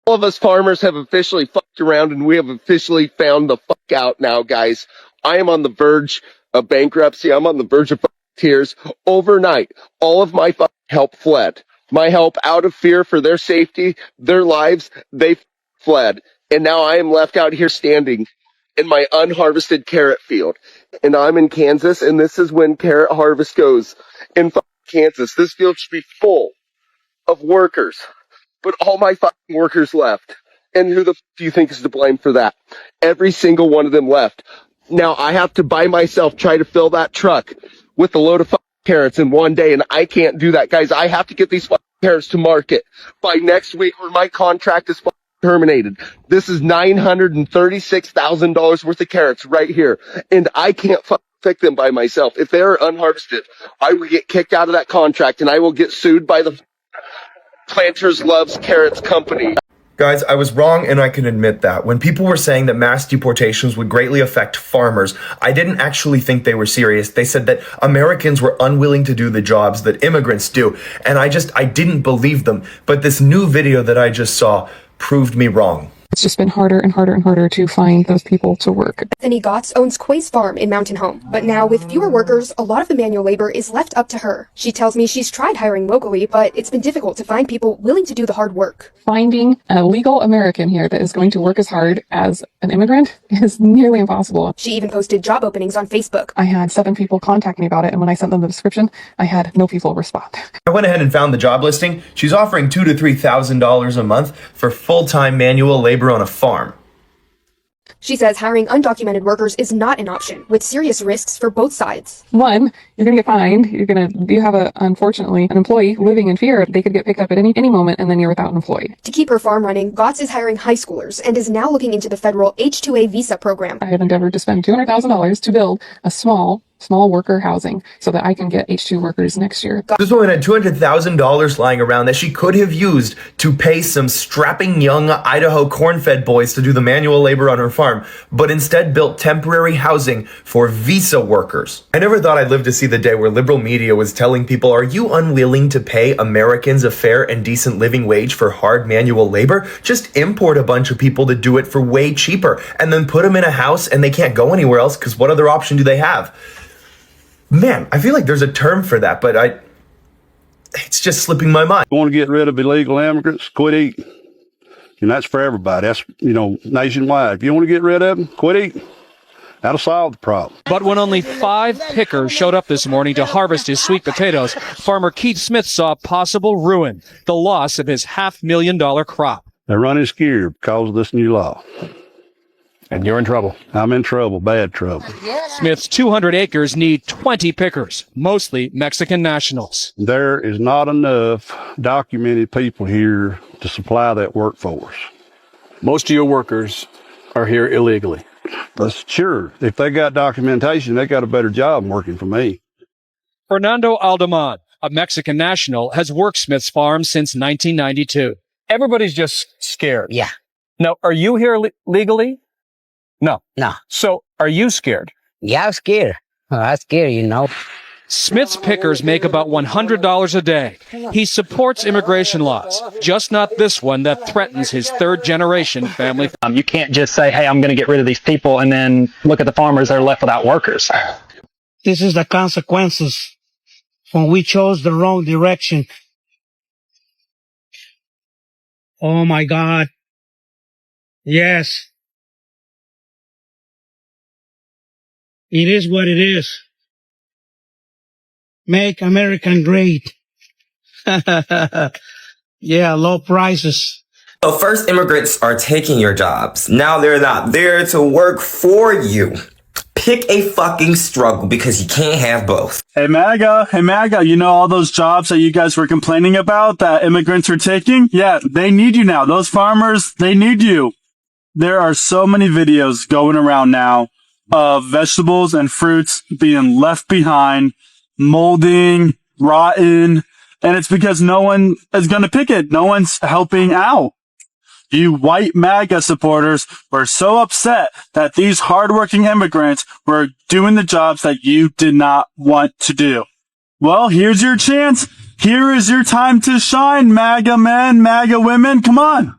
All of us farmers have officially fucked around, and we have officially found the fuck out now, guys. I am on the verge of bankruptcy. I'm on the verge of tears. Overnight, all of my help fled. My help, out of fear for their safety, their lives, they fled. And now I am left out here standing in my unharvested carrot field. And I'm in Kansas, and this is when carrot harvest goes in Kansas. This field should be full of workers. But all my fucking workers left. And who the do you think is to blame for that? Every single one of them left. Now I have to by myself try to fill that truck with a load of fucking carrots in one day, and I can't do that, guys. I have to get these fucking carrots to market by next week, or my contract is fucking terminated. This is $936,000 worth of carrots right here, and I can't fucking pick them by myself. If they are unharvested, I will get kicked out of that contract, and I will get sued by the Planters Loves Carrots company. Guys, I was wrong, and I can admit that. When people were saying that mass deportations would greatly affect farmers, I didn't actually think they were serious. They said that Americans were unwilling to do the jobs that immigrants do, and I didn't believe them. But this new video that I just saw proved me wrong. It's just been harder and harder and harder to find those people to work. Bethany Gotts owns Quay's farm in Mountain Home, but now with fewer workers, a lot of the manual labor is left up to her. She tells me she's tried hiring locally, but it's been difficult to find people willing to do the hard work. Finding a legal American here that is going to work as hard as an immigrant is nearly impossible. She even posted job openings on Facebook. I had 7 people contact me about it, and when I sent them the description, I had no people respond. I went ahead and found the job listing. She's offering $2,000 to $3,000 a month for full-time manual labor on a farm. She says hiring undocumented workers is not an option, with serious risks for both sides. One, you're going to get fined. You have unfortunately, an employee living in fear. They could get picked up at any moment, and then you're without an employee. To keep her farm running, Gotts is hiring high schoolers and is now looking into the federal H-2A visa program. I have endeavored to spend $200,000 to build a small worker housing so that I can get H-2 workers next year. This woman had $200,000 lying around that she could have used to pay some strapping young Idaho corn-fed boys to do the manual labor on her farm, but instead built temporary housing for visa workers. I never thought I'd live to see the day where liberal media was telling people, are you unwilling to pay Americans a fair and decent living wage for hard manual labor? Just import a bunch of people to do it for way cheaper and then put them in a house and they can't go anywhere else because what other option do they have? Man, I feel like there's a term for that, but it's just slipping my mind. You want to get rid of illegal immigrants? Quit eating. And that's for everybody. That's, nationwide. If you want to get rid of them, quit eating. That'll solve the problem. But when only 5 pickers showed up this morning to harvest his sweet potatoes, farmer Keith Smith saw possible ruin, the loss of his $500,000 crop. They're running scared because of this new law. And you're in trouble. I'm in trouble, bad trouble. Smith's 200 acres need 20 pickers, mostly Mexican nationals. There is not enough documented people here to supply that workforce. Most of your workers are here illegally. That's sure. If they got documentation, they got a better job working for me. Fernando Aldeman, a Mexican national, has worked Smith's farm since 1992. Everybody's just scared. Yeah. Now, are you here legally? No. No. So, are you scared? Yeah, I'm scared. I'm scared, Smith's pickers make about $100 a day. He supports immigration laws, just not this one that threatens his third-generation family. You can't just say, hey, I'm going to get rid of these people, and then look at the farmers that are left without workers. This is the consequences when we chose the wrong direction. Oh, my God. Yes. It is what it is. Make America great. Yeah, low prices. So first, immigrants are taking your jobs. Now they're not there to work for you. Pick a fucking struggle because you can't have both. Hey MAGA, you know all those jobs that you guys were complaining about that immigrants are taking? Yeah, they need you now. Those farmers, they need you. There are so many videos going around now of vegetables and fruits being left behind, molding, rotten, and it's because no one is going to pick it. No one's helping out. You white MAGA supporters were so upset that these hardworking immigrants were doing the jobs that you did not want to do. Well, here's your chance. Here is your time to shine, MAGA men, MAGA women. Come on.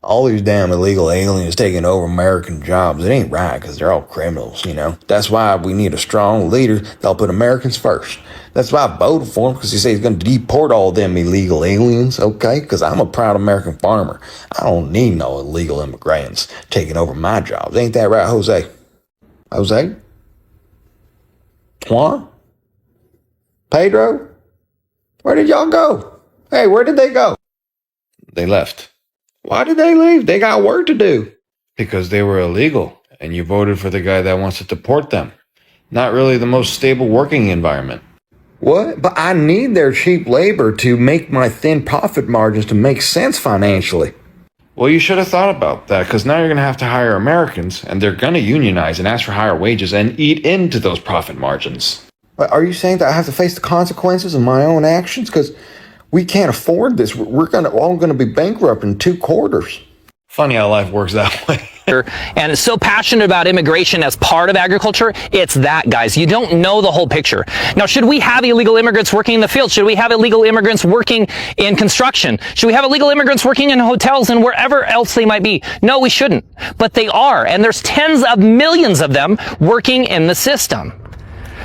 All these damn illegal aliens taking over American jobs, it ain't right because they're all criminals, you know. That's why we need a strong leader that'll put Americans first. That's why I voted for him, because he said he's going to deport all them illegal aliens, okay? Because I'm a proud American farmer. I don't need no illegal immigrants taking over my jobs. Ain't that right, Jose? Jose? Juan? Pedro? Where did y'all go? Hey, where did they go? They left. Why did they leave? They got work to do. Because they were illegal, and you voted for the guy that wants to deport them. Not really the most stable working environment. What? But I need their cheap labor to make my thin profit margins to make sense financially. Well, you should have thought about that, because now you're going to have to hire Americans, and they're going to unionize and ask for higher wages and eat into those profit margins. But are you saying that I have to face the consequences of my own actions? Because we can't afford this. We're all going to be bankrupt in 2 quarters. Funny how life works that way. And is so passionate about immigration as part of agriculture, it's that, guys. You don't know the whole picture. Now, should we have illegal immigrants working in the field? Should we have illegal immigrants working in construction? Should we have illegal immigrants working in hotels and wherever else they might be? No, we shouldn't. But they are, and there's tens of millions of them working in the system.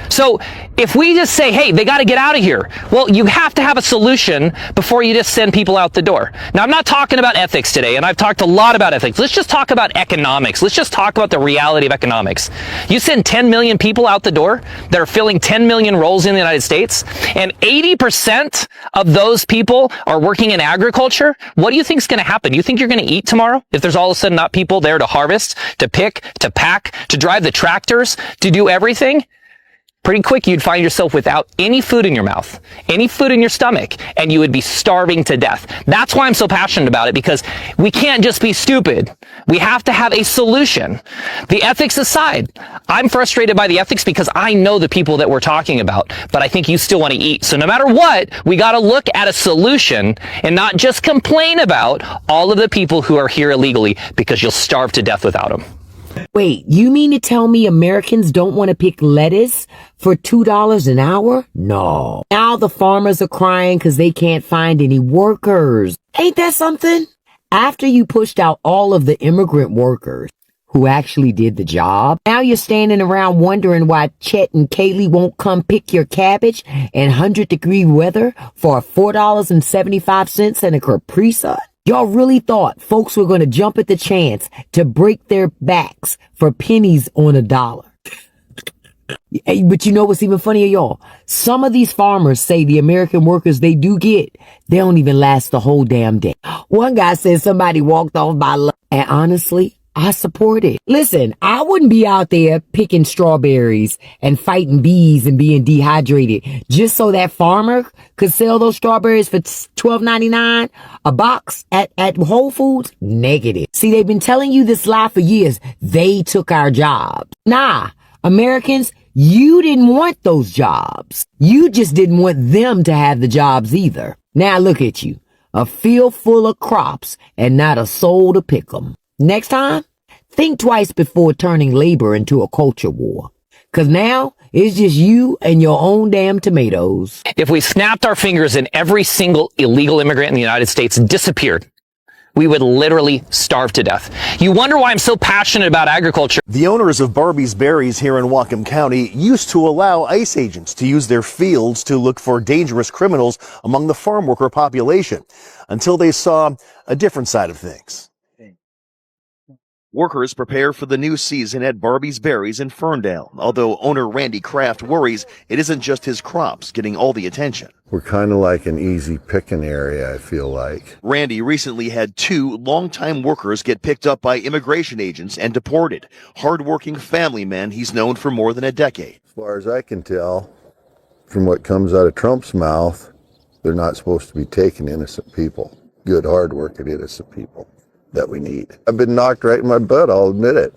So if we just say, hey, they got to get out of here, well, you have to have a solution before you just send people out the door. Now, I'm not talking about ethics today, and I've talked a lot about ethics. Let's just talk about economics. Let's just talk about the reality of economics. You send 10 million people out the door that are filling 10 million roles in the United States, and 80% of those people are working in agriculture. What do you think is going to happen? You think you're going to eat tomorrow if there's all of a sudden not people there to harvest, to pick, to pack, to drive the tractors, to do everything? Pretty quick, you'd find yourself without any food in your mouth, any food in your stomach, and you would be starving to death. That's why I'm so passionate about it, because we can't just be stupid. We have to have a solution. The ethics aside, I'm frustrated by the ethics because I know the people that we're talking about, but I think you still want to eat. So no matter what, we got to look at a solution and not just complain about all of the people who are here illegally, because you'll starve to death without them. Wait, you mean to tell me Americans don't want to pick lettuce for $2 an hour? No. Now the farmers are crying because they can't find any workers. Ain't that something? After you pushed out all of the immigrant workers who actually did the job, now you're standing around wondering why Chet and Kaylee won't come pick your cabbage in 100-degree weather for $4.75 and a Capri Sun? Y'all really thought folks were going to jump at the chance to break their backs for pennies on a dollar. But you know what's even funnier, y'all? Some of these farmers say the American workers they do get, they don't even last the whole damn day. One guy said somebody walked off by lunch, and honestly, I support it. Listen, I wouldn't be out there picking strawberries and fighting bees and being dehydrated just so that farmer could sell those strawberries for $12.99 a box at Whole Foods. Negative. See, they've been telling you this lie for years. They took our jobs. Nah, Americans, you didn't want those jobs. You just didn't want them to have the jobs either. Now look at you, a field full of crops and not a soul to pick them. Next time, think twice before turning labor into a culture war. 'Cause now, it's just you and your own damn tomatoes. If we snapped our fingers and every single illegal immigrant in the United States disappeared, we would literally starve to death. You wonder why I'm so passionate about agriculture. The owners of Barbie's Berries here in Whatcom County used to allow ICE agents to use their fields to look for dangerous criminals among the farm worker population, until they saw a different side of things. Workers prepare for the new season at Barbie's Berries in Ferndale, although owner Randy Kraft worries it isn't just his crops getting all the attention. We're kind of like an easy picking area, I feel like. Randy recently had 2 longtime workers get picked up by immigration agents and deported. Hardworking family men he's known for more than a decade. As far as I can tell, from what comes out of Trump's mouth, they're not supposed to be taking innocent people. Good, hardworking, innocent people that we need. I've been knocked right in my butt, I'll admit it.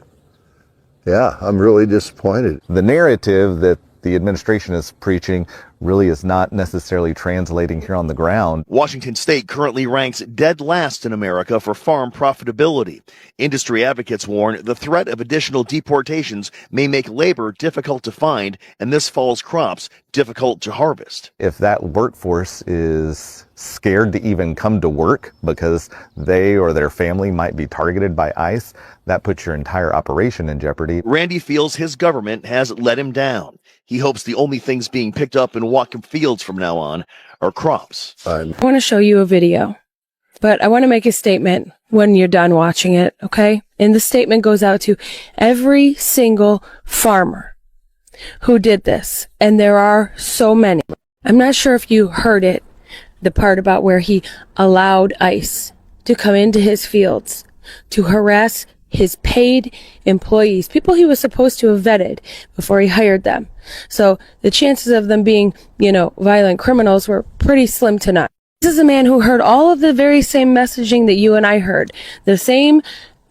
Yeah, I'm really disappointed. The narrative that the administration is preaching really is not necessarily translating here on the ground. Washington State currently ranks dead last in America for farm profitability. Industry advocates warn the threat of additional deportations may make labor difficult to find and this fall's crops difficult to harvest. If that workforce is scared to even come to work because they or their family might be targeted by ICE, that puts your entire operation in jeopardy. Randy feels his government has let him down. He hopes the only things being picked up in Whatcom fields from now on are crops. I want to show you a video, but I want to make a statement when you're done watching it, okay? And the statement goes out to every single farmer who did this, and there are so many. I'm not sure if you heard it, the part about where he allowed ICE to come into his fields to harass his paid employees, people he was supposed to have vetted before he hired them. So the chances of them being, violent criminals were pretty slim to none. This is a man who heard all of the very same messaging that you and I heard, the same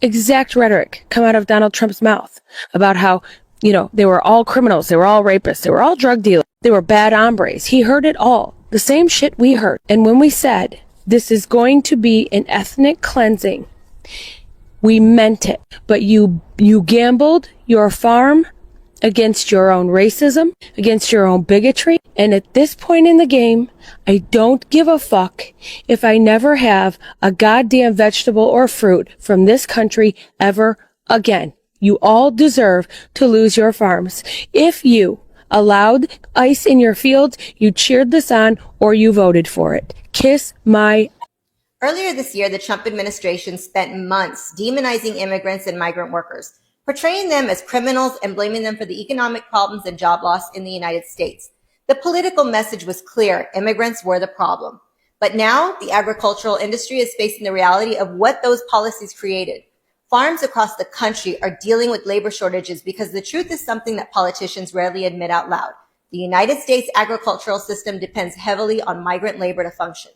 exact rhetoric come out of Donald Trump's mouth about how, they were all criminals, they were all rapists, they were all drug dealers, they were bad hombres. He heard it all, the same shit we heard. And when we said this is going to be an ethnic cleansing, we meant it. But you gambled your farm against your own racism, against your own bigotry. And at this point in the game, I don't give a fuck if I never have a goddamn vegetable or fruit from this country ever again. You all deserve to lose your farms. If you allowed ICE in your fields, you cheered this on, or you voted for it. Kiss my... Earlier this year, the Trump administration spent months demonizing immigrants and migrant workers, portraying them as criminals and blaming them for the economic problems and job loss in the United States. The political message was clear: immigrants were the problem. But now the agricultural industry is facing the reality of what those policies created. Farms across the country are dealing with labor shortages because the truth is something that politicians rarely admit out loud. The United States agricultural system depends heavily on migrant labor to function.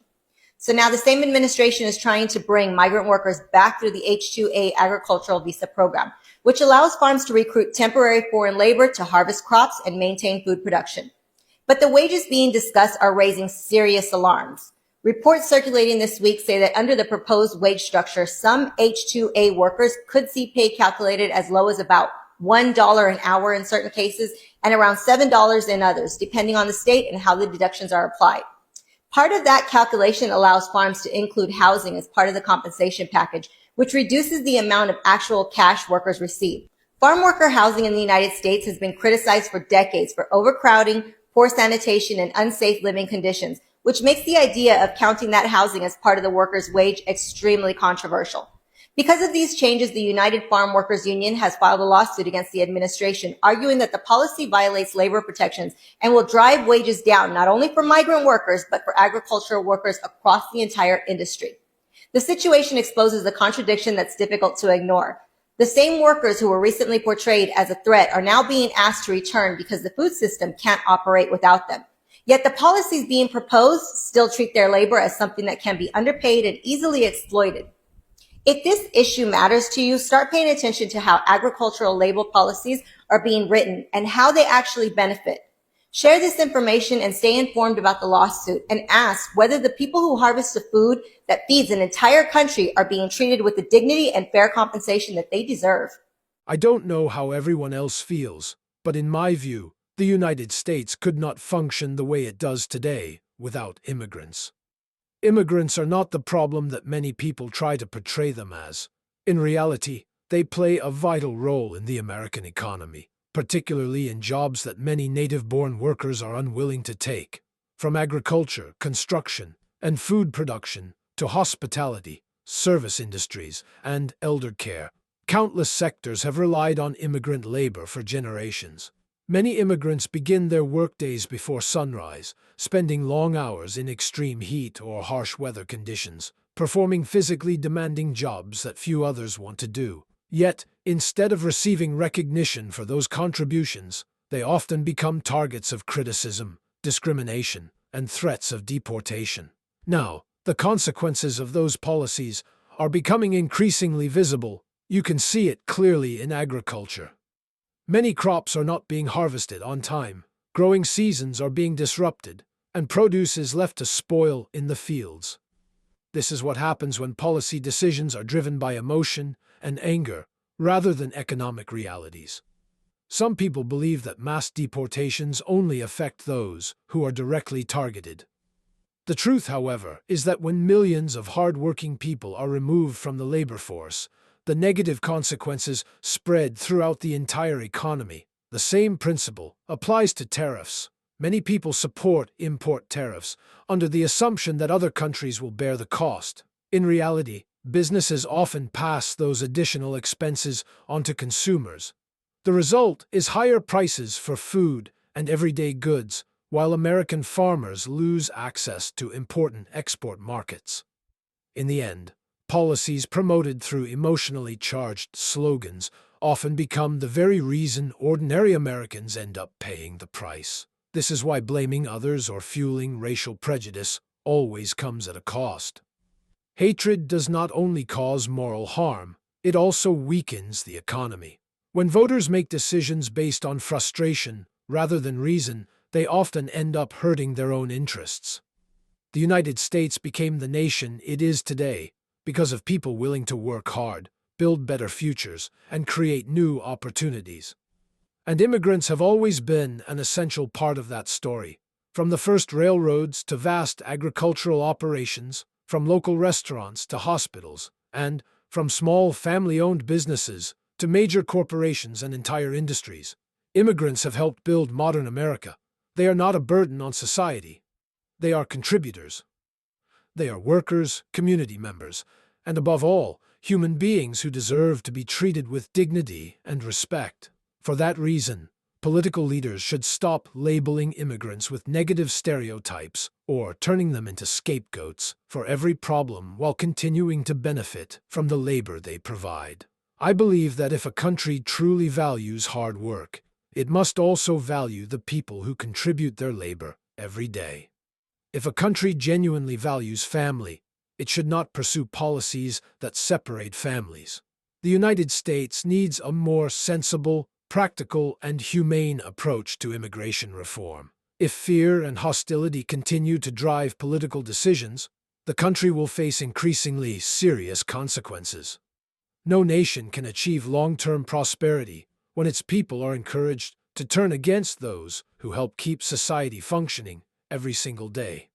So now the same administration is trying to bring migrant workers back through the H-2A agricultural visa program, which allows farms to recruit temporary foreign labor to harvest crops and maintain food production. But the wages being discussed are raising serious alarms. Reports circulating this week say that under the proposed wage structure, some H-2A workers could see pay calculated as low as about $1 an hour in certain cases and around $7 in others, depending on the state and how the deductions are applied. Part of that calculation allows farms to include housing as part of the compensation package, which reduces the amount of actual cash workers receive. Farm worker housing in the United States has been criticized for decades for overcrowding, poor sanitation, and unsafe living conditions, which makes the idea of counting that housing as part of the worker's wage extremely controversial. Because of these changes, the United Farm Workers Union has filed a lawsuit against the administration, arguing that the policy violates labor protections and will drive wages down, not only for migrant workers, but for agricultural workers across the entire industry. The situation exposes a contradiction that's difficult to ignore. The same workers who were recently portrayed as a threat are now being asked to return because the food system can't operate without them. Yet the policies being proposed still treat their labor as something that can be underpaid and easily exploited. If this issue matters to you, start paying attention to how agricultural labor policies are being written and how they actually benefit. Share this information and stay informed about the lawsuit, and ask whether the people who harvest the food that feeds an entire country are being treated with the dignity and fair compensation that they deserve. I don't know how everyone else feels, but in my view, the United States could not function the way it does today without immigrants. Immigrants are not the problem that many people try to portray them as. In reality, they play a vital role in the American economy, particularly in jobs that many native-born workers are unwilling to take. From agriculture, construction, and food production to hospitality, service industries, and elder care, countless sectors have relied on immigrant labor for generations. Many immigrants begin their workdays before sunrise, spending long hours in extreme heat or harsh weather conditions, performing physically demanding jobs that few others want to do. Yet, instead of receiving recognition for those contributions, they often become targets of criticism, discrimination, and threats of deportation. Now, the consequences of those policies are becoming increasingly visible. You can see it clearly in agriculture. Many crops are not being harvested on time. Growing seasons are being disrupted, and produce is left to spoil in the fields. This is what happens when policy decisions are driven by emotion and anger rather than economic realities. Some people believe that mass deportations only affect those who are directly targeted. The truth, however, is that when millions of hard-working people are removed from the labor force, the negative consequences spread throughout the entire economy. The same principle applies to tariffs. Many people support import tariffs under the assumption that other countries will bear the cost. In reality, businesses often pass those additional expenses onto consumers. The result is higher prices for food and everyday goods, while American farmers lose access to important export markets. In the end, policies promoted through emotionally charged slogans often become the very reason ordinary Americans end up paying the price. This is why blaming others or fueling racial prejudice always comes at a cost. Hatred does not only cause moral harm, it also weakens the economy. When voters make decisions based on frustration rather than reason, they often end up hurting their own interests. The United States became the nation it is today because of people willing to work hard, build better futures, and create new opportunities. And immigrants have always been an essential part of that story. From the first railroads to vast agricultural operations, from local restaurants to hospitals, and from small family-owned businesses to major corporations and entire industries, immigrants have helped build modern America. They are not a burden on society. They are contributors. They are workers, community members, and above all, human beings who deserve to be treated with dignity and respect. For that reason, political leaders should stop labeling immigrants with negative stereotypes or turning them into scapegoats for every problem while continuing to benefit from the labor they provide. I believe that if a country truly values hard work, it must also value the people who contribute their labor every day. If a country genuinely values family, it should not pursue policies that separate families. The United States needs a more sensible, practical, and humane approach to immigration reform. If fear and hostility continue to drive political decisions, the country will face increasingly serious consequences. No nation can achieve long-term prosperity when its people are encouraged to turn against those who help keep society functioning every single day.